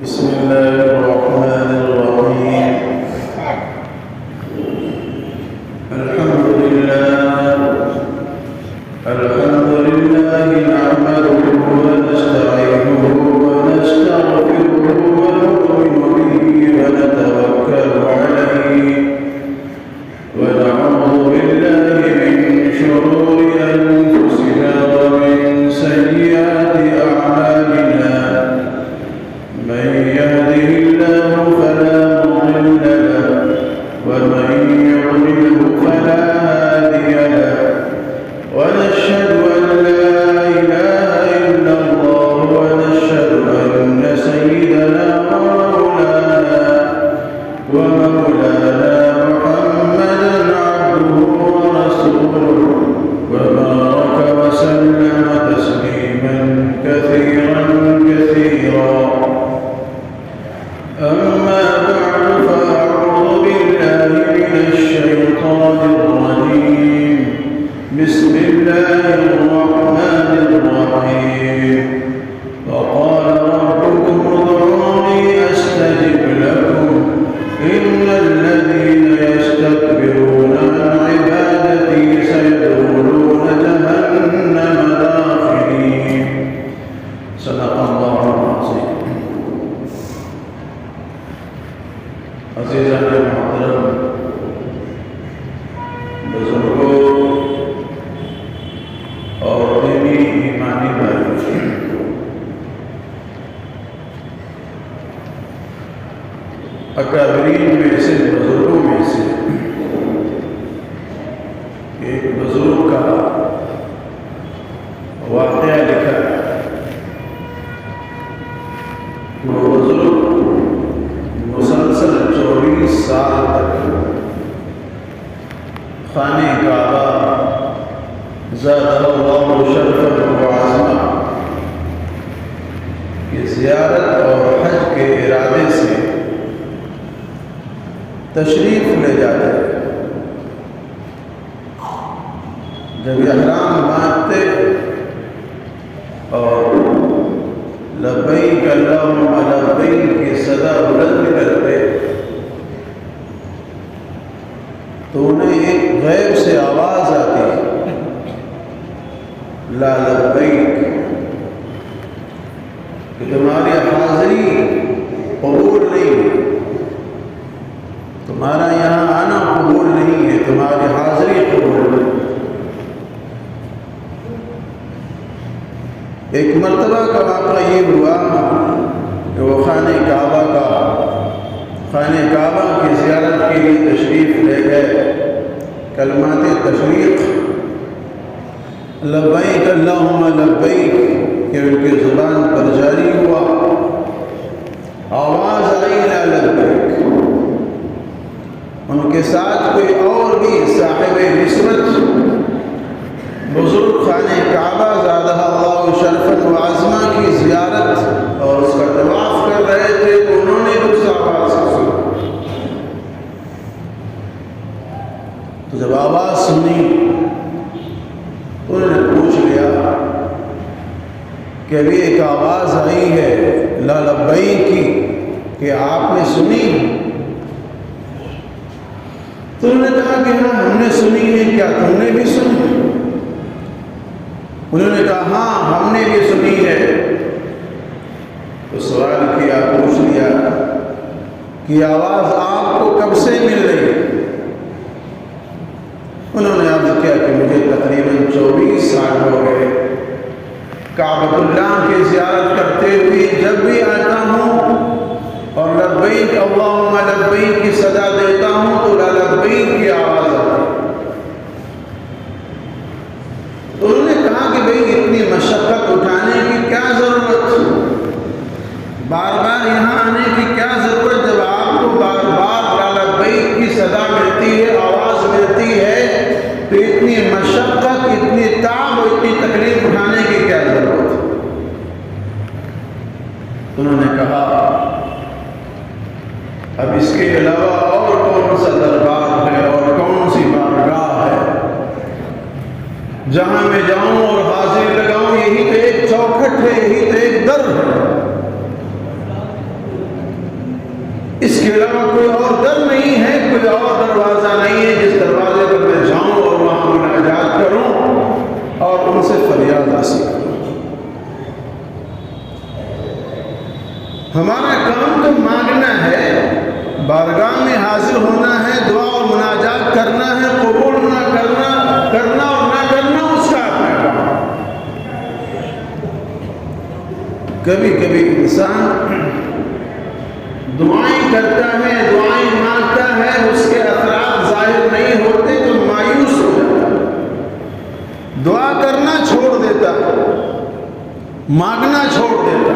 بسم الله الرحمن الرحيم. الحمد لله نحمده ونستعينه ونستغفره ونؤمن به ونتوكل عليه ونعوذ بالله من شرور أنفسنا ومن سيئات أعمالنا. من يهده الله فلا مضل له ومن يضلل فلا هادي له، ونشهد أن لا إله إلا الله ونشهد أن سيدنا ومولانا محمدا عبده ورسوله، وبارك وسلم تسليما كثيرا كثيرا. أما بعد فأعوذ بالله من الشيطان الرجيم. بسم الله الرحمن الرحيم. وقال ربكم ادعوني أستجب لكم إن الذين يستكبرون عن عبادتي سيدخلون جهنم داخرين. صدق الله العظيم. عزیزان محترم، بزرگوں اور دینی ایمانی بھائیوں، اکابرین میں سے بزرگوں میں سے ایک بزرگ کا واقعہ لکھا ہے. وہ بزرگ مسلسل 24 سال تک خانہ کعبہ زادہ اللہ شرفا و عظما کی زیارت اور حج کے ارادے سے تشریف لے جاتے. جب احرام باندھتے اور لبیک اللہم لبیک کی صدا بلند کرتے تو انہیں ایک غیب سے آواز آتی، لا لبیک، کہ تمہاری حاضری قبول نہیں، تمہارا یہاں آنا قبول نہیں ہے، تمہاری حاضری قبول نہیں. ایک مرتبہ کا واقعہ یہ ہوا کہ وہ خانہ کعبہ کی زیارت کے لیے تشریف لے گئے. کلمات تشریق لبیک اللہم لبیک کہ ان کی زبان پر جاری ہوا. آواز آئی لا لبیک. ان کے ساتھ کوئی اور بھی صاحب نسبت بزرگ خانہ کعبہ زادہ اللہ شرفا و عظما کی زیارت اور اس کا طواف کر رہے تھے تو انہوں نے دوسرا آواز سنا. تو جب آواز سنی تو انہوں نے پوچھ لیا کہ ابھی ایک آواز آئی ہے لا لبیک کی، کہ آپ نے سنی؟ تو انہوں نے کہا کہ ہاں ہم نے سنی ہے، کیا تم نے بھی سنی؟ انہوں نے کہا ہاں ہم نے بھی سنی ہے. تو سوال کیا، پوچھ لیا کہ آواز آپ کو کب سے مل رہی؟ انہوں نے عرض کیا کہ مجھے تقریباً 24 سال ہو گئے. کعبۃ اللہ کی زیارت کرتے ہوئے جب بھی آتا ہوں اور لبیک اللہم لبیک کی صدا دیتا ہوں تو لا لبیک کی آواز آتی. تو انہوں نے کہا کہ بھئی اتنی مشقت اٹھانے کی کیا ضرورت، بار بار یہاں آنے کی کیا ضرورت، جب آپ کو بار بار لا لبیک کی صدا ملتی ہے، آواز ملتی ہے، تو اتنی مشقت، اتنی تعب اور اتنی تکلیف اٹھانے کی کیا ضرورت. انہوں نے کہا اب اس کے علاوہ اور کون سا دربار ہے اور کون سی بارگاہ ہے جہاں میں جاؤں اور حاضری لگاؤں؟ یہی تو ایک چوکھٹ ہے، یہی تو ایک در ہے. اس کے علاوہ کوئی اور در نہیں ہے، کوئی اور دروازہ نہیں ہے جس دروازے پر میں جاؤں اور وہاں مناجات کروں اور ان سے فریاد حاصل کروں۔ ہمارا کام تو مانگنا ہے، بارگاہ میں حاضر ہونا ہے، دعا اور مناجات کرنا ہے، قبول نہ کرنا اور نہ کرنا اس کا اپنا کام۔ کبھی کبھی انسان دعائیں کرتا ہے، دعائیں مانگتا ہے، اس کے اثرات ظاہر نہیں ہوتے تو مایوس ہو جاتا ہے، دعا کرنا چھوڑ دیتا، مانگنا چھوڑ دیتا۔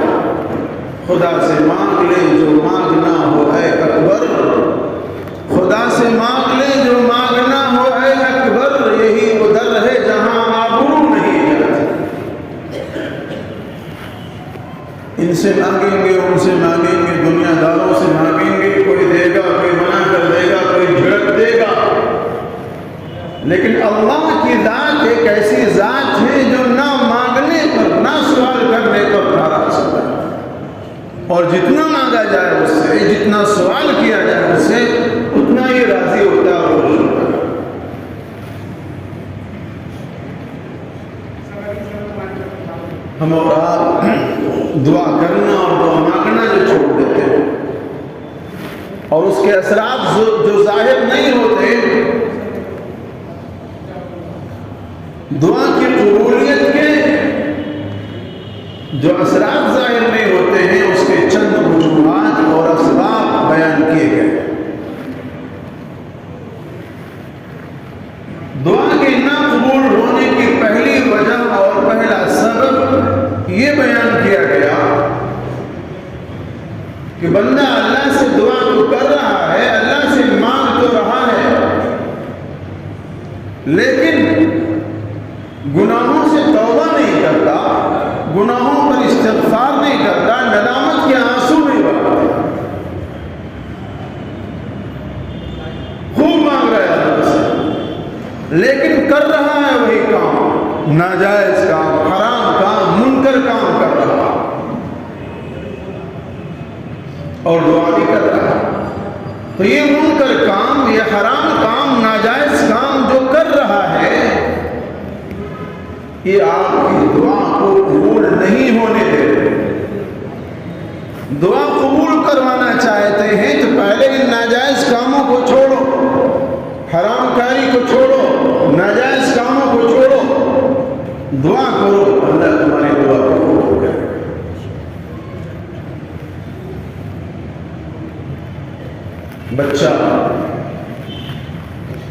خدا سے مانگ لے جو مانگنا ہو اے اکبر، خدا سے مانگ لے جو مانگنا ہو اے اکبر، یہی وہ در ہے جہاں آبرو نہیں جاتی۔ ان سے مانگیں گے، ان سے مانگیں گے، دنیا داروں سے مانگیں گے، کوئی دے گا، کوئی منع کر دے گا، کوئی جھڑک دے گا، لیکن اللہ کی ذات ایک ایسی ذات ہے جو نہ مانگنے پر، نہ سوال کرنے پر ناراض ہوتا ہے، اور جتنا مانگا جائے اس سے، جتنا سوال کیا جائے اس سے، اتنا ہی راضی ہوتا ہے اور خوش ہوتا ہے۔ ہم اور آپ دعا کرنا اور دعا مانگنا جو چھوڑ دیتے ہیں اور اس کے اثرات جو ظاہر نہیں ہوتے، دعا کی قبولیت کے جو اثرات ظاہر نہیں ہوتے ہیں، اس کے چند وجوہات اور اسباب بیان کیے گئے۔ دعا کے نہ قبول ہونے کی پہلی وجہ اور پہلا سبب یہ بیان کیا گیا کہ بندہ اللہ سے دعا تو کر رہا ہے، اللہ سے مانگ تو رہا ہے، لیکن گناہوں سے توبہ نہیں کرتا، گناہوں پر استغفار نہیں کرتا، ندامت کے آنسو نہیں بہاتا، خوب مانگ رہا ہے اللہ سے، لیکن کر رہا ہے وہی کام، ناجائز کام، حرام کام، منکر کام کر رہا اور دعا بھی کر رہا ہے۔ تو یہ منکر کام، یہ حرام کام، ناجائز کام جو کر رہا ہے، یہ آپ کی دعا کو قبول نہیں ہونے دے۔ دعا قبول کروانا چاہتے ہیں تو پہلے ان ناجائز کاموں کو چھوڑو، حرام کاری کو چھوڑو، ناجائز کاموں کو چھوڑو، دعا کرو، اللہ تمہاری دعا کو قبول کرے۔ بچہ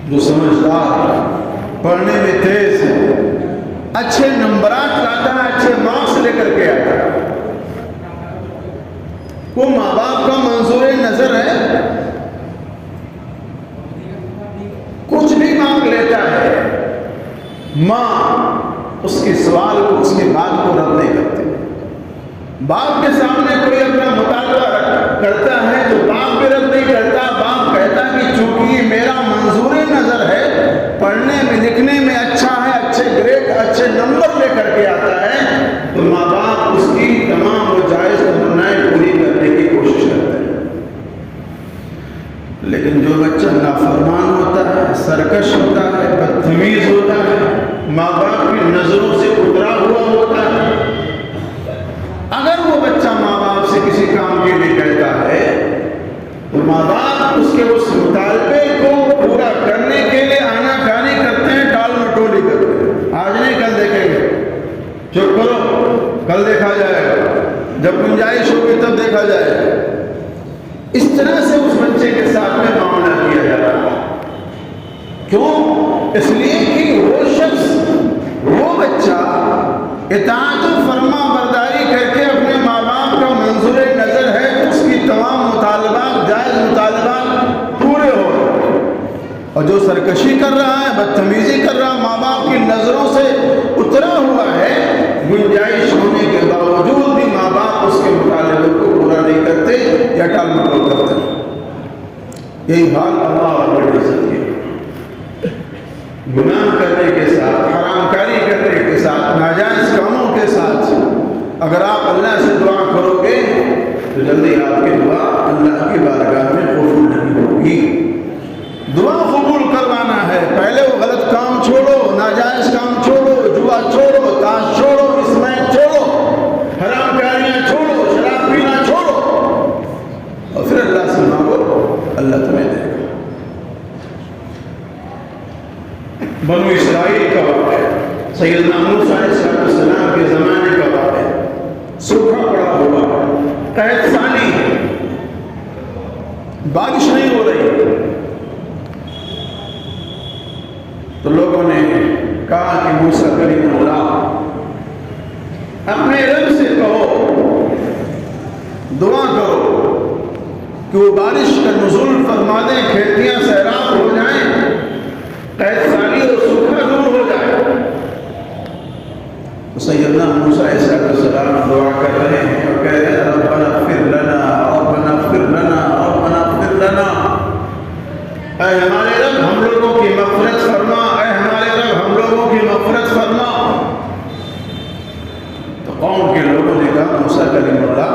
جو سمجھدار، پڑھنے میں تیز ہے، اچھے نمبرات لاتا ہے، اچھے مارکس لے کر کے آتا ہے، وہ ماں باپ کا منظور نظر ہے، کچھ بھی مانگ لیتا ہے، ماں اس کے سوال کو، اس کی بات کو رد نہیں کرتی۔ باپ کے سامنے کوئی اپنا مطالبہ کرتا ہے تو باپ بھی رد نہیں کرتا، باپ کہتا کہ چونکہ یہ میرا منظور نظر ہے، پڑھنے میں لکھنے میں اچھا ہے، اچھے گریڈ، اچھے نمبر لے کر کے آتا ہے، تو ماں باپ اس کی تمام وہ جائز تمنائیں پوری کرنے کی کوشش کرتے ہیں۔ لیکن جو بچہ نافرمان ہوتا ہے، سرکش ہوتا ہے، بدتمیز ہوتا ہے، ماں باپ کی نظروں سے اترا ہوا ہوتا ہے، اگر وہ بچہ ماں باپ سے کسی کام کے لیے کہتا ہے تو ماں باپ اس کے اس مطالبے کو پورا کرنے کے لیے آنا کانی کرتے ہیں، ٹال مٹولی کرتے ہیں، آج نہیں کل دیکھیں گے، چپ کرو، کل دیکھا جائے گا، جب گنجائش ہوگی تب دیکھا جائے گا۔ اس طرح سے اس بچے کے ساتھ میں معاملہ کیا جا رہا ہے۔ کیوں؟ اس لیے کہ وہ شخص، وہ بچہ اطاعت و فرما برداری کر کے اپنے ماں باپ کا منظور نظر ہے، اس کی تمام مطالبات، جائز مطالبات پورے ہو رہے ہیں، اور جو سرکشی کر رہا ہے، بدتمیزی کر رہا ہے، ماں باپ کی نظروں سے اترا ہوا ہے، گنجائش ہونے کے باوجود بھی ماں باپ اس کے مطالبے کو پورا نہیں کرتے یا ٹال مٹول کرتے ہیں۔ یہی حال اللہ رب العزت کی، گناہ کرنے کے ساتھ، حرام کاری کرنے کے ساتھ، ناجائز کاموں کے ساتھ اگر آپ اللہ سے دعا کرو گے تو جلدی آپ کی دعا اللہ کی بارگاہ میں بنو اسرائیل کا واقعہ، سیدنا موسیٰ علیہ السلام کے زمانے کا واقعہ، سوکھا پڑا ہوا، قحط سالی ہے، بارش نہیں ہو رہی، تو لوگوں نے کہا کہ موسیٰ کریم اللہ اپنے رب سے کہو، دعا کرو کہ وہ بارش کا نزول فرما دیں، کھیتیاں سیراب ہو جائیں، قحط سالی اور سوکھا دور ہو جائے۔ تو سیدنا موسیٰ علیہ السلام دعا کر رہے ہیں اور کہہ رہے ہیں ربنا اغفر لنا ربنا اغفر لنا ربنا اغفر لنا، اے ہمارے رب ہم لوگوں کی مغفرت فرما، اے ہمارے رب ہم لوگوں کی مغفرت فرما۔ تو قوم کے لوگوں نے کہا موسیٰ کریم اللہ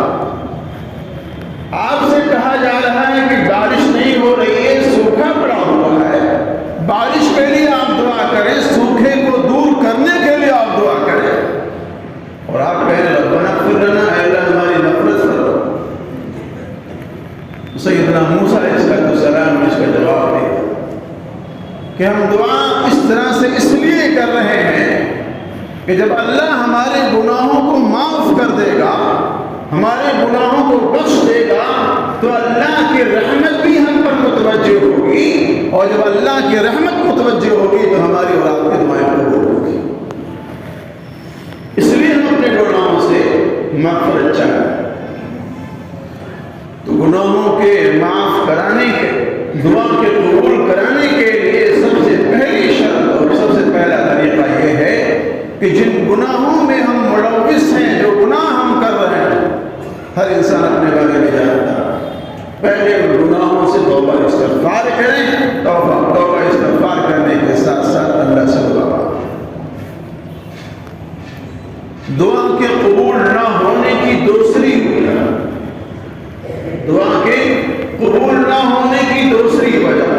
آپ سے کہا جا رہا ہے کہ بارش نہیں ہو رہی ہے، سوکھا پڑا ہوا ہے، بارش کے لیے آپ دعا کریں، سوکھے کو دور کرنے کے لیے آپ دعا کریں، اور آپ کہہ رہے ربنا اغفر لنا، اے اللہ ہماری مغفرت کرو۔ سیدنا موسیٰ علیہ السلام نے اس کا جواب دیا کہ ہم دعا اس طرح سے اس لیے کر رہے ہیں کہ جب اللہ ہمارے گناہوں کو معاف کر دے گا، ہمارے گناہوں کو بخش دے گا، تو اللہ کی رحمت بھی ہم پر متوجہ ہوگی، اور جب اللہ کی رحمت متوجہ ہوگی تو ہماری اور آپ کی دعائیں قبول ہوگی۔ اس لیے ہم اپنے گناہوں سے مغفرت چاہتے ہیں۔ تو گناہوں کے معاف کرانے کے، دعا کے قبول کرانے کے لیے سب سے پہلی شرط اور سب سے پہلا طریقہ یہ ہے کہ جن گناہوں میں ہم ملوث ہیں، جو گناہ ہم کر رہے ہیں، ہر انسان اپنے بارے میں جانتا ہے، پہلے ان گناہوں سے توبہ استغفار کریں، توبہ استغفار کرنے کے ساتھ ساتھ اللہ سے دعا مانگیں۔ دعا کے قبول نہ ہونے کی دوسری وجہ، دعا کے قبول نہ ہونے کی دوسری وجہ،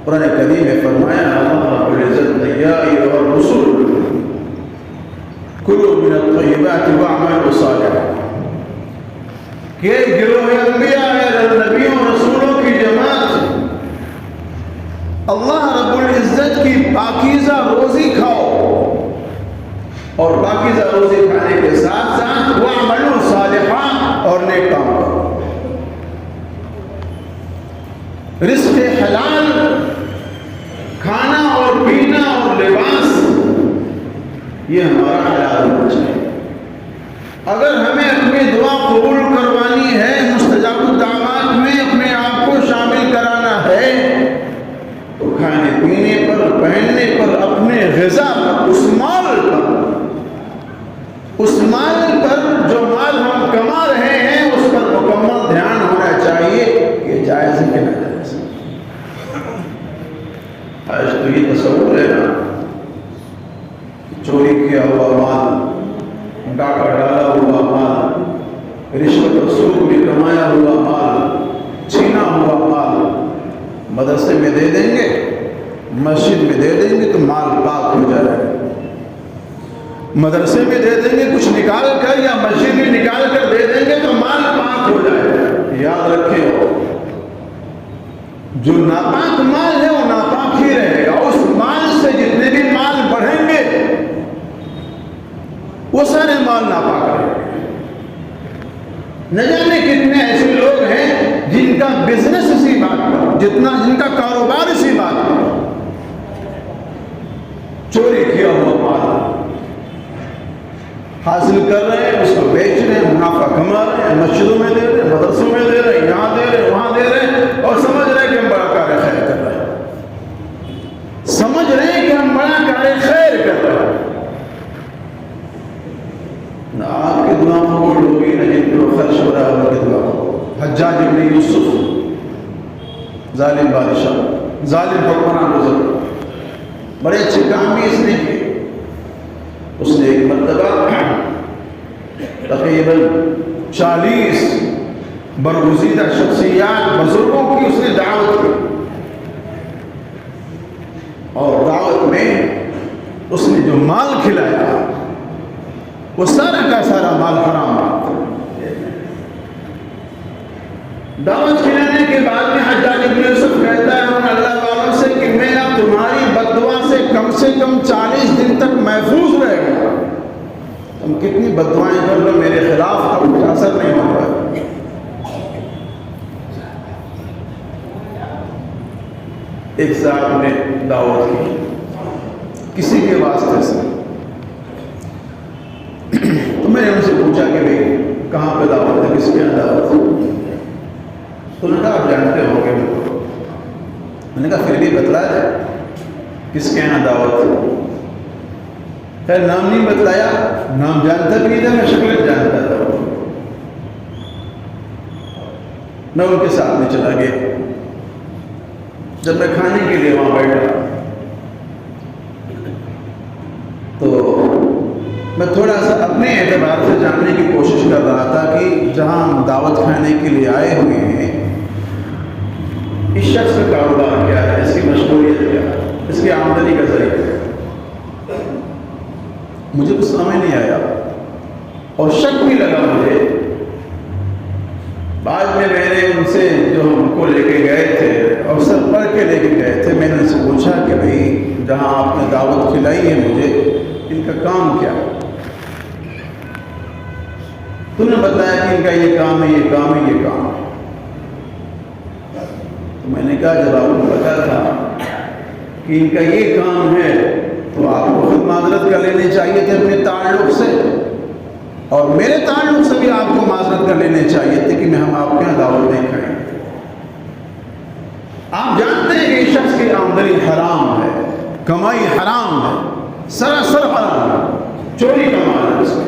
قرآن کریم میں فرمایا اللہ رب العزت نے یا ایھا الرسل کلوا من الطیبات واعملوا صالحا، کہ گروہ انبیاء نبیوں رسولوں کی جماعت اللہ رب العزت کی پاکیزہ روزی کھاؤ، اور پاکیزہ روزی کھانے کے ساتھ ساتھ واعملوا صالحا، اور نیک کام کرو۔ رزق حلال، کھانا اور پینا اور لباس، یہ ہمارا حلال ہونا چاہیے۔ اگر ہمیں اپنی دعا قبول کروانی ہے، مستجاب الدعوات میں اپنے آپ کو شامل کرانا ہے، تو کھانے پینے پر، پہننے پر، اپنے غذا پر، اس مال پر جو مال ہم کما رہے ہیں اس پر مکمل دھیان ہونا چاہیے کہ جائز ہے کہ ناجائز۔ آج تو یہ تصور ہے نا، چوری کیا ہوا مال، ڈاکہ ڈالا ہوا مال، رشوت اور سود میں کمایا ہوا مال، چھینا ہوا مال مدرسے میں دے دیں گے، مسجد میں دے دیں گے تو مال پاک ہو جائے گا، مدرسے میں دے دیں گے کچھ نکال کر یا مسجد میں نکال کر دے دیں گے تو مال پاک ہو جائے گا۔ یاد رکھیں جو ناپاک مال ہے وہ ناپاک ہی رہے گا، اس مال سے جتنے بھی مال بڑھیں گے وہ سارے مال ناپاک رہیں گے۔ نہ جانے کتنے ایسے لوگ ہیں جن کا بزنس اسی بات پر، جن کا کاروبار اسی بات پر، چوری کیا ہوا مال حاصل کر رہے ہیں، اس کو بیچ رہے ہیں، منافع کما رہے ہیں، مسجدوں میں دے رہے ہیں، مدرسوں میں دے رہے ہیں، یہاں دے رہے ہیں، وہاں دے رہے ہیں، اور سمجھ رہے ہیں کہ ہم بڑا کار خیر کر رہے ہیں، سمجھ رہے ہیں کہ ہم بڑا کار خیر کر رہے ہیں۔ نہ آپ کی دعا قبول ہوگی، نہ جن کو خرچ ہو رہا ہے ان کی دعا قبول۔ حجاج ابن یوسف ظالم بادشاہ، ظالم حکمران گزر، بڑے اچھے کام بھی اس نے کیے۔ اس نے ایک مرتبہ تقریباً 40 برگزیدہ شخصیات بزرگوں کی اس نے دعوت کی، اور دعوت میں اس نے جو مال کھلایا وہ سارا کا سارا مال حرام تھا۔ دعوت کھلانے کے بعد میں حجاج بن یوسف کہتا ہے ان اللہ والوں سے کہ میں اب تمہاری بد دعا سے کم 40 دن تک محفوظ رہے گا. تم کتنی بد دعائیں کر لو میرے خلاف کا کچھ اثر نہیں ہوتا. ایک صاحب نے دعوت کی کسی کے واسطے سے، تو میں نے ان سے پوچھا کہ بھئی کہاں پہ دعوت ہے، کس کے یہاں دعوت ہے؟ تو انہوں نے کہا آپ جانتے ہو گے. میں نے کہا پھر بھی بتلا جائے کس کے یہاں دعوت ہے. خیر نام نہیں بتلایا، نام جانتا بھی نہیں تھا، میں شکل جانتا تھا. میں ان کے ساتھ میں چلا گیا. جب میں کھانے کے لیے وہاں بیٹھا تو میں تھوڑا سا اپنے اعتبار سے جاننے کی کوشش کر رہا تھا کہ جہاں ہم دعوت کھانے کے لیے آئے ہوئے ہیں اس شخص کا کاروبار کیا ہے، اس کی مشغولیت کیا ہے، اس کی آمدنی کا ذریعہ ہے. مجھے کچھ سمجھ نہیں آیا اور شک بھی لگا مجھے. بعد میں نے ان سے جو ہم کو لے کے گئے تھے اور سر پڑھ کے لے کے گئے تھے، میں نے ان سے پوچھا کہ بھئی جہاں آپ نے دعوت کھلائی ہے مجھے ان کا کام کیا ہے؟ تو نے بتایا کہ ان کا یہ کام ہے، یہ کام ہے، یہ کام ہے. تو میں نے کہا جب آپ کو پتا تھا کہ ان کا یہ کام ہے تو آپ کو خود معذرت کر لینی چاہیے تھے اپنے تعلق سے، اور میرے تعلق سے بھی آپ کو معذرت کر لینے چاہیے تھے کہ ہم آپ کے یہاں دعوت نہیں کھائیں. آپ جانتے ہیں کہ اس شخص کی آمدنی حرام ہے، کمائی حرام ہے، سراسر حرام ہے، چوری کا مال ہے اس کا.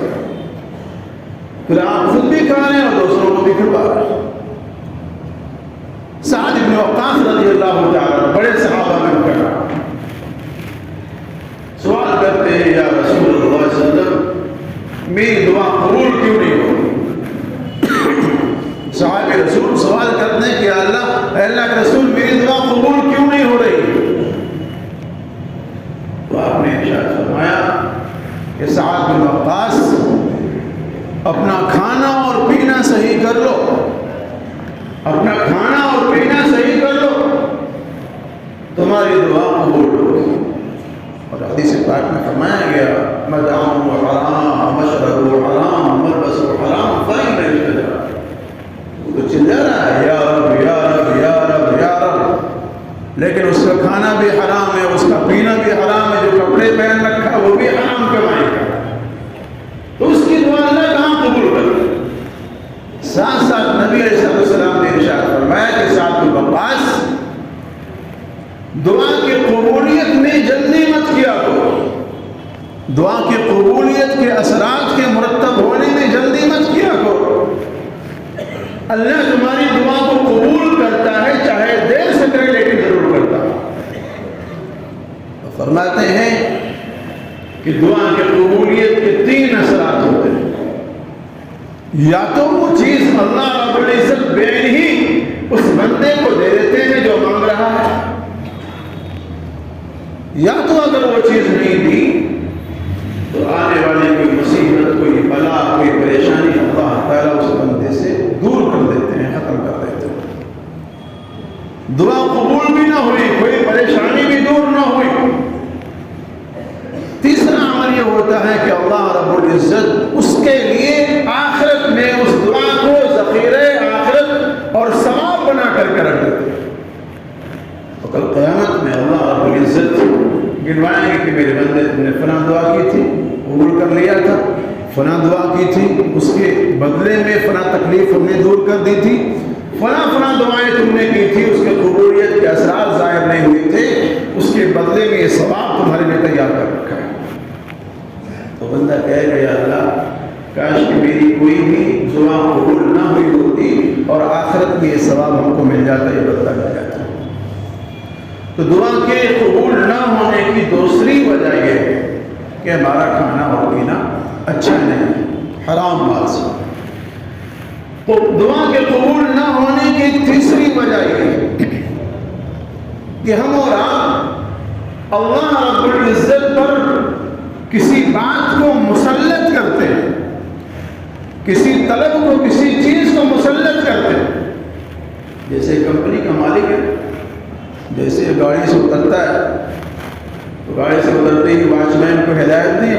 پھر آپ خود بھی کھا رہے ہیں اور دوسروں کو بھی کھلوا رہے ہیں. سعد بن وقاص رضی اللہ تعالیٰ بڑے صحابہ میں کہا سوال کرتے ہیں یا رسول اللہ صلی اللہ علیہ وسلم میری دعا قبول کیوں نہیں ہوئی؟ صحابہ رسول سوال کرتے ہیں کہ اللہ کے رسول میری دعا قبول کیوں نہیں ہو رہی؟ تو آپ نے ارشاد فرمایا کہ سعد بن وقاص اپنا کھانا اور پینا صحیح کر لو، اپنا کھانا اور پینا صحیح کر لو، تمہاری دعا قبول ہوگی. اور حدیث پاک میں فرمایا گیا مطعمہ حرام مشربہ حرام ملبسہ حرام فإن اجتنب. وہ تو چلا رہا ہے یا رب یا رب یا رب یا رب، لیکن اس کا کھانا بھی حرام ہے، اس کا پینا بھی حرام ہے، جو کپڑے پہن رکھا وہ بھی حرام کمائی کا، تو اس کی دعا اللہ کہاں قبول کرے؟ ساتھ ساتھ نبی علیہ السلام نے ارشاد فرمایا کہ سعد بن وقاص دعا کی قبولیت میں جلدی مت کیا کرو، دعا کی قبولیت کے اثرات کے مرتب ہونے میں جلدی مت کیا کرو. اللہ تمہاری دعا کو قبول کرتا ہے، چاہے دیر سے کرے لیکن ضرور کرتا ہے. فرماتے ہیں کہ دعا کی قبولیت کے 3 اثرات ہوتے ہیں. یا تو وہ چیز اللہ رب العزت بعین ہی اس بندے کو دے دیتے ہیں جو مانگ رہا ہے، یا تو اگر وہ چیز نہیں دی تو آنے والی کوئی مصیبت، کوئی بلا، کوئی پریشانی اللہ تعالیٰ اس بندے سے دور کر دیتے ہیں، ختم کر دیتے ہیں. دعا قبول بھی نہ ہوئی، کوئی پریشانی بھی دور نہ ہوئی. تیسرا عمل یہ ہوتا ہے کہ اللہ رب العزت اس کے لیے آخرت میں اس دعا کو ذخیرہ آخرت اور ثواب بنا کر رکھ دیتے ہیں. تو کل قیامت میں اللہ رب العزت گنوائیں گے کہ میرے بندے تم نے فلاں دعا کی تھی، قبول کر لیا تھا، فلاں دعا کی تھی، اس کے بدلے میں فلاں تکلیف ہم نے دور کر دی تھی، فلاں دعائیں تم نے کی تھی، اس کے قبولیت کے اثرات ظاہر نہیں ہوئے تھے، اس کے بدلے میں یہ ثواب تمہارے لیے تیار کر رکھا ہے. تو بندہ کہے گا یا اللہ کاش کہ میری کوئی بھی دعا قبول نہ ہوئی ہوتی اور آخرت میں یہ ثواب ہم کو مل جاتا، یہ بندہ کہہ جاتا. تو دعا کے قبول نہ ہونے کی دوسری وجہ یہ ہے کہ ہمارا کھانا اور پینا اچھا نہیں، حرام مال سے. تو دعا کے قبول نہ ہونے کی تیسری وجہ یہ ہے کہ ہم اور آپ اللہ رب العزت پر کسی بات کو مسلط کرتے ہیں، کسی طلب کو، کسی چیز کو مسلط کرتے ہیں. مالک ہے. جیسے گاڑی سے اترتا ہے تو گاڑی سے اترتے ہی واچ مین کو ہدایت دی،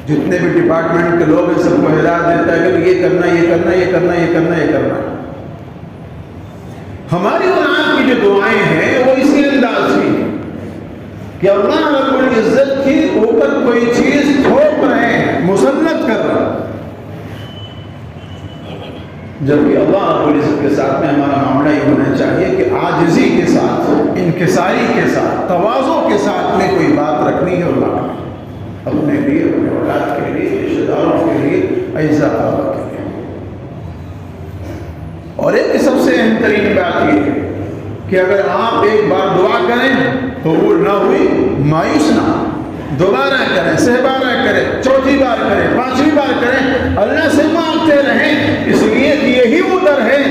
جتنے بھی ڈپارٹمنٹ کے لوگ ہیں سب کو ہدایت دیتا ہے کہ یہ کرنا یہ کرنا یہ کرنا یہ کرنا یہ کرنا. ہماری اور آپ کی جو دعائیں ہیں وہ اسی انداز کی ہیں کہ اللہ رب العزت کی اوپر کوئی چیز تھوپ رہے ہیں، مسلط کر رہے ہیں، جبکہ اللہ رب العزت کے ساتھ میں ہمارا معاملہ یہ ہونا چاہیے کہ عاجزی کے ساتھ، انکساری کے ساتھ، تواضع کے ساتھ میں کوئی بات رکھنی ہے اللہ نے، اپنے لیے، اپنے اولاد کے لیے، رشتہ داروں کے لیے، اعزا اللہ کے لیے. اور ایک سب سے اہم ترین بات یہ ہے کہ اگر آپ ایک بار دعا کریں قبول نہ ہوئی مایوس نہ، دوبارہ کریں، سہبارہ کریں، چوتھی بار کریں، پانچویں بار کریں، اللہ سے مانگتے رہیں، اس لیے کہ یہی وہ در ہے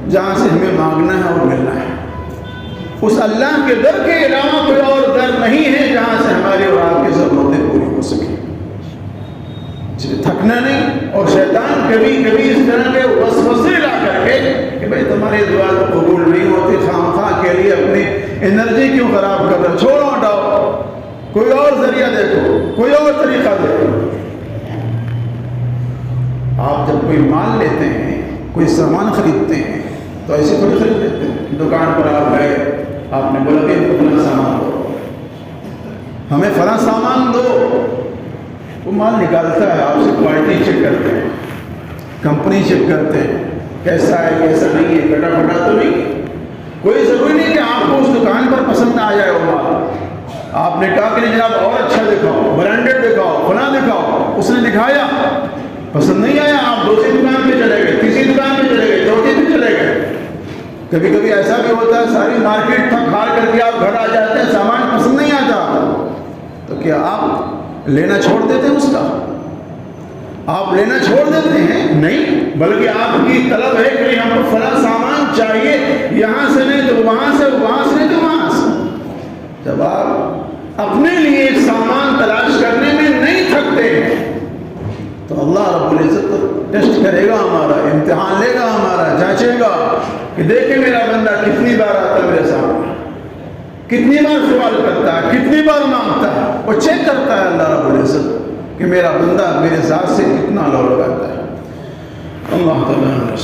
جہاں سے ہمیں مانگنا ہے اور ملنا ہے. اس اللہ کے در کے علاوہ کوئی اور در نہیں ہے جہاں سے ہماری اور آپ کی ضرورتیں پوری ہو سکیں. تھکنا نہیں. اور شیطان کبھی کبھی اس طرح کے وسوسے لا کر کے کہ بھائی تمہاری دعا تو قبول نہیں ہوتی، خواہ کے لیے اپنی انرجی کیوں خراب کر رہے، چھوڑو ہٹاؤ، کوئی اور ذریعہ دیکھو، کوئی اور طریقہ دیکھو. آپ جب کوئی مال لیتے ہیں، کوئی سامان خریدتے ہیں تو ایسے تھوڑی خرید لیتے ہیں. دکان پر آپ گئے، آپ نے بولا کہ فلاں سامان دو، ہمیں فلاں سامان دو. وہ مال نکالتا ہے، آپ سے کوالٹی چیک کرتے ہیں، کمپنی چیک کرتے ہیں، کیسا ہے کیسا نہیں ہے، کٹا پھٹا تو نہیں. کوئی ضروری نہیں کہ آپ کو اس دکان پر پسند آ جائے وہ مال. آپ نے کہا کہ جناب اور اچھا دکھاؤ، برانڈیڈ دکھاؤ، فلاں دکھاؤ، اس نے دکھایا، پسند نہیں آیا، آپ دوسری دکان پہ چلے گئے، تیسری دکان پہ چلے گئے، چوتھی پہ چلے گئے. کبھی کبھی ایسا بھی ہوتا ہے ساری مارکیٹ تھک ہار کر کے آپ گھر آ جاتے ہیں، سامان پسند نہیں آتا، تو کیا آپ لینا چھوڑ دیتے ہیں؟ اس کا آپ لینا چھوڑ دیتے ہیں؟ نہیں، بلکہ آپ کی طلب ہے کہ ہم کو فلاں سامان چاہیے، یہاں سے نہیں تو وہاں سے، وہاں سے نہیں تو وہاں سے. جب آپ اپنے لیے ایک سامان تلاش کرنے میں نہیں تھکتے ہیں تو اللہ رب العزت ٹیسٹ کرے گا، ہمارا امتحان لے گا، ہمارا جانچے گا کہ دیکھیں میرا بندہ کتنی بار آتا ہے میرے سامنے، کتنی بار سوال کرتا ہے، کتنی بار مانگتا ہے. وہ چیک کرتا ہے اللہ رب العزت کہ میرا بندہ میرے ذات سے کتنا لو لگاتا ہے. اللہ تعالیٰ